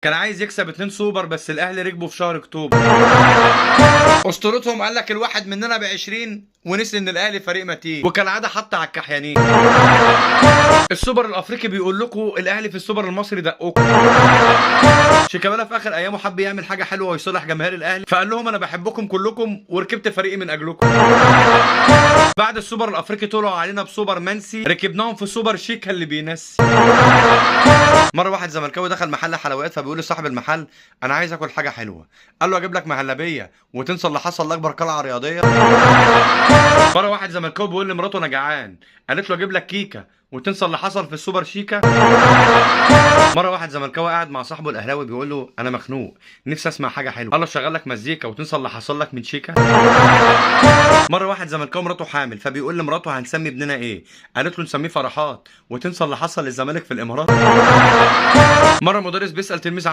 كان عايز يكسب 2 سوبر بس الاهلي ركبوا في شهر اكتوبر. اسطورتهم قال لك الواحد مننا ب20 ونسي ان الاهلي فريق متين، وكالعاده حط على الكحيانين. السوبر الافريقي بيقول لكم الاهلي في السوبر المصري دقوكم. شيكابالا في اخر ايامه حب يعمل حاجه حلوه ويصلح جماهير الاهلي، فقال لهم انا بحبكم كلكم وركبت فريقي من اجلكم. بعد السوبر الافريقي طلعوا علينا بسوبر منسي، ركبناهم في سوبر شيكا اللي بينسي. مره واحد زملكاوي دخل محل حلويات فبيقول لصاحب المحل انا عايز اكل حاجه حلوه، قال له اجيب لك مهلبيه وتنسى اللي حصل لاكبر قلعه رياضيه. مره واحد زملكاوي بيقول لمراته انا جعان، قالت له اجيب لك كيكه وتنسى اللي حصل في السوبر شيكا. مره واحد زملكاوي قاعد مع صاحبه الاهلاوي بيقول له انا مخنوق نفسي اسمع حاجه حلوه، قال له شغل لك مزيكا وتنسى اللي حصل لك من شيكا. مره واحد زملكاوي مراته حامل فبيقول لمراته هنسمي ابننا ايه، قالت له نسميه فرحات وتنسى اللي حصل للزمالك في الامارات. مره مدرس بيسال تلميذ